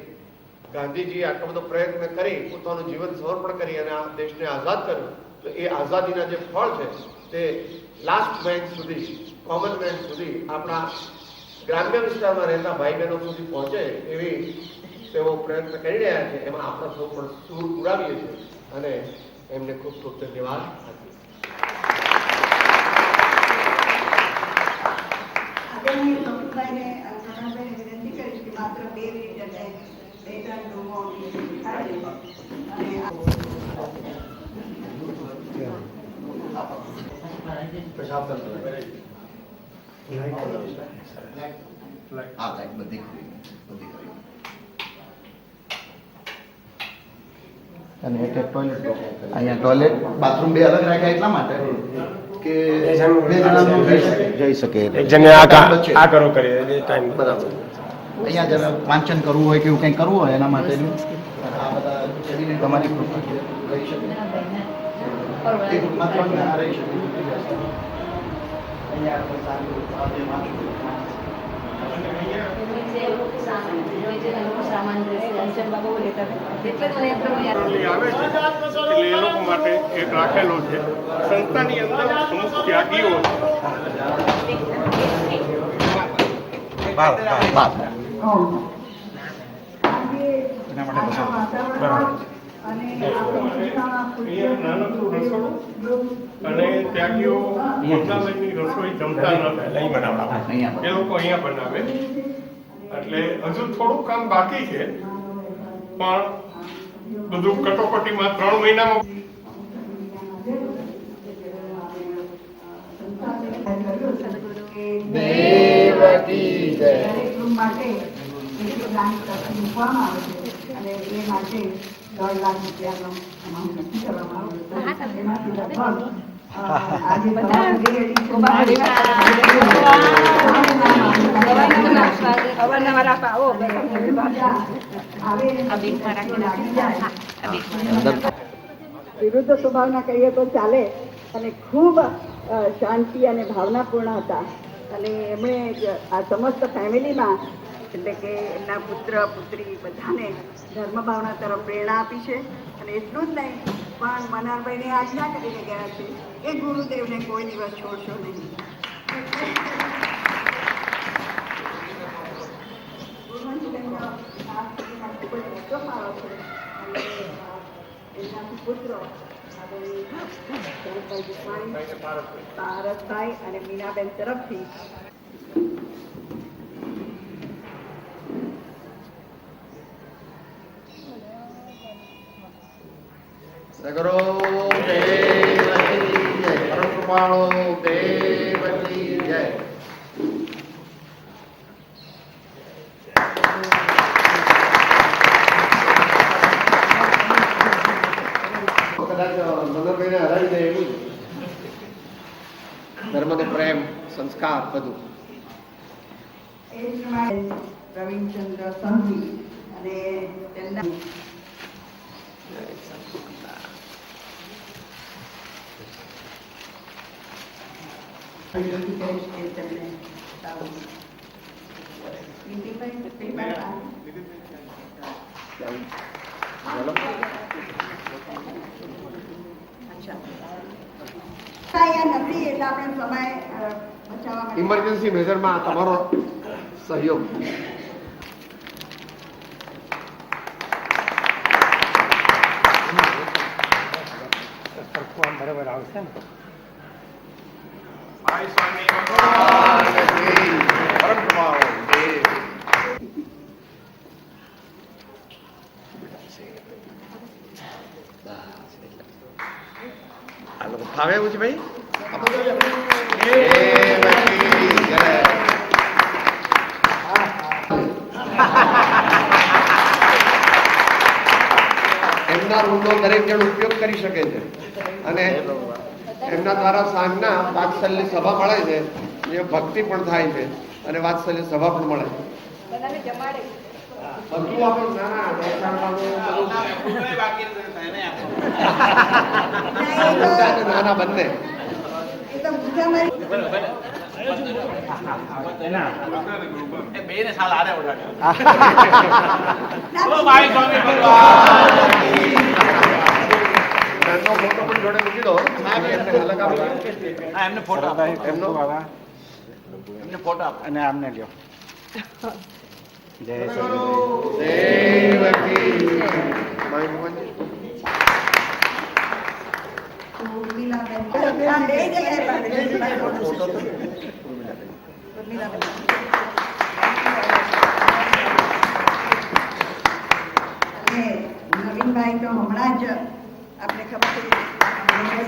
ગાંધીજી આટલો બધો પ્રયત્ન કરી પોતાનું જીવન સમર્પણ કરી અને આ દેશને આઝાદ કર્યો, તો એ આઝાદીના જે ફળ છે તે લાસ્ટ મેન સુધી, કોમન મેન સુધી, આપણા ગ્રામ્ય વિસ્તારમાં રહેતા ભાઈ બહેનો સુધી પહોંચે એવી તેઓ પ્રયત્ન કરી રહ્યા છે. એમાં આપણા સૌ પણ સૂર ઉડાવીએ છીએ અને એમને ખૂબ ખૂબ ધન્યવાદ આપીએ. આદરણીય સપુભાઈને પ્રણવભાઈને વિનંતી કરીશ કે માત્ર 2 મિનિટ અને 2-3 ડૂમો દેખાડે અને અને એક ટોયલેટ અહીંયા ટોયલેટ બાથરૂમ 2 અલગ રાખ્યા એટલા માટે કે 2 જણાનું જઈ શકે. એક જણે આ કરો કરીએ ટાઈમ બરાબર. અહીંયા જરા વાંચન કરવું હોય કે એવું કંઈ કરવું હોય એના માટેનું આ બધા તમારી કૃપા રહી શકે. એ ગ્રુપમાં 3 જણા રહી શકે. અહીંયા સારું સામાન આવે છે એટલે એ લોકો માટે એક રાખેલો છે. સંસ્થાની અંદર અમુક ત્યાગીઓ અને ત્યાગીઓ મોટાભાઈની રસોઈ જમતા નતા, નહીં બનાવતા, એ લોકો અહીંયા બનાવે. એટલે હજુ થોડું કામ બાકી છે પણ બધું કટોકટીમાં 3 મહિનામાં અને એ માટે 3 લાખ રૂપિયાનો અમાઉન્ટ નક્કી કરવામાં આવ્યો. આજે વિરુદ્ધ સ્વભાવના કહીએ તો ચાલે અને ખૂબ શાંતિ અને ભાવનાપૂર્ણ હતા. અને એમણે આ સમસ્ત ફેમિલીમાં એટલે કે એમના પુત્ર પુત્રી બધાને ધર્મ ભાવના તરફ પ્રેરણા આપી છે. અને એટલું જ નહીં પણ મનારભાઈને આજ્ઞા કરીને ગયા છે કે ગુરુદેવને કોઈ દિવસ છોડશો નહીં. ગુરુવંશબેનનો આ સ્થિતિમાં ખૂબ જ મોટો ફાળો છે અને એમનાથી પુત્રો પારસભાઈ અને મીનાબેન તરફથી સગરો દેવકી જય, પરમ કૃપાળો દેવકી જય. કદાચ મનોભાઈને હરાવી દે એવું જ. ધર્મ ને પ્રેમ સંસ્કાર બધું. એ જ પ્રમાણે પ્રવીણચંદ્ર સંઘવી અને તેમના નથી એટલે આપણે સમય બચાવવા ઇમરજન્સી મેજરમાં તમારો સહયોગ. બરાબર આવશે ને. પરમ કૃપાળો આ લોકો ફાવે એવું છે ભાઈ. એમના રૂમનો દરેક જણ ઉપયોગ કરી શકે છે અને એમના દ્વારા સાંજના વાત્સલ્ય સભા મળે છે, જે ભક્તિ પણ થાય છે અને વાત્સલ્ય સભા પણ મળે છે. બધું આપણે નાના બંને બેને સાલ આરે ઉડાડ્યો. એમનો ફોટો પણ જોડે મૂકી દો. એમને ફોટો એમનો એમને ફોટો આપો અને આમને લ્યો. જય દેવકી માય મોહનજી. નવીનભાઈ તો હમણાં જ આપણે ખબર પડી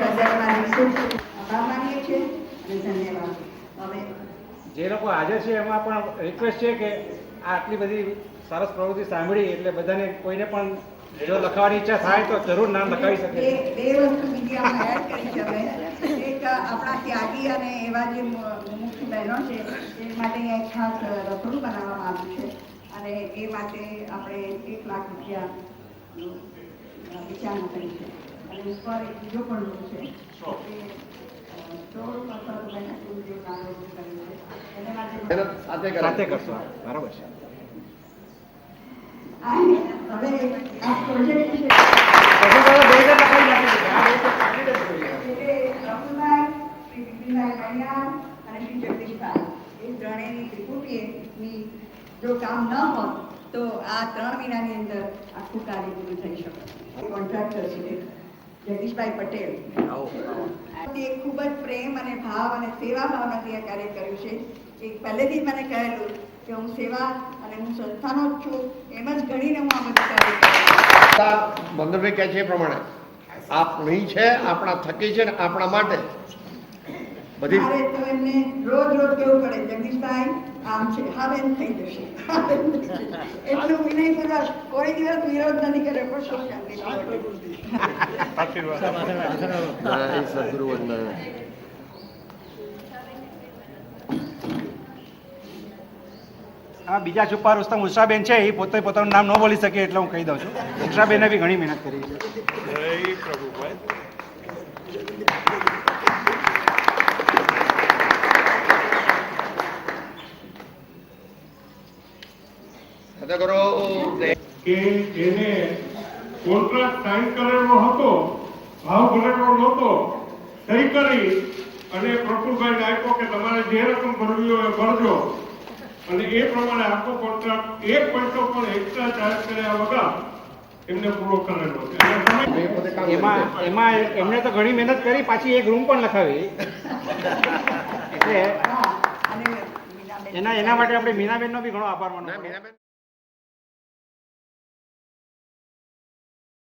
આભાર માનીએ છીએ અને ધન્યવાદ. હવે જે લોકો હાજર છે એમાં પણ રિક્વેસ્ટ છે કે આ આટલી બધી સરસ પ્રવૃત્તિ સાંભળી એટલે બધાને કોઈને પણ જો લખવાની ઈચ્છા થાય તો જરૂર નામ લખાવી શકે. બે વસ્તુ બીજી આપણે એડ કરી છે. હવે એક આપણા ત્યાગી અને એવા જે મુખ્ય બહેનો છે એ માટે અહીંયા એક ખાસ રસોડું બનાવવામાં આવ્યું છે અને એ માટે આપણે 1 લાખ રૂપિયા વિચારણા કરી છે અને ઉપર એક બીજો પણ રૂમ છે. સાથે કરશો. બરાબર છે. હવે આ પ્રોજેક્ટ છે અને શ્રી જગદીશભાઈ એ ત્રણેયની ત્રિપુટીની જો કામ ન હોત તો આ 3 મહિનાની અંદર આખું કાર્ય પૂરું થઈ શકે. કોન્ટ્રાક્ટર છે જગદીશભાઈ પટેલ. તે ખૂબ જ પ્રેમ અને ભાવ અને સેવા ભાવનાથી આ કાર્ય કર્યું છે. એ પહેલેથી જ મને કહેલું કે હું સેવા અને હું સંસ્થાનો જ છું એમ જ ગણીને હું આ બધું કાર્ય કરું. મંદરભાઈ કહે છે એ પ્રમાણે આપણી છે, આપણા થકી છે ને આપણા માટે બધી. મારે તો એમને રોજ કેવું પડે જગદીશભાઈ આમ છે, હા બેન થઈ જશે. એટલું વિનયપૂર્વક કોઈ દિવસ વિરોધ નથી કર્યો પણ શું શાંતિ. સદગુરુ વંદન. આ બીજા છુપા રુસ્તમ ઉષાબેન છે એ પોતે પોતાનું નામ ન બોલી શકે એટલે હું કહી દઉં છું. ઉષાબેને બી ઘણી મહેનત કરી છે. કે એને કોન્ટ્રાક્ટ સાઇન કરેલો હતો ભાવ ભરેલો નહોતો સહી કરી અને પ્રફુલભાઈને આપ્યો કે તમારે જે રકમ ભરવી હોય એ ભરજો અને એ પ્રમાણે આખો કોન્ટ્રાક્ટ 1 પૈસો પણ એક્સ્ટ્રા ચાર્જ કર્યા વગર એમને પૂરો કરેલો છે. એમાં એમને તો ઘણી મહેનત કરી, પાછી એક રૂમ પણ લખાવી. એટલે એના માટે આપણે મીનાબેનનો બી ઘણો આભાર માનવો.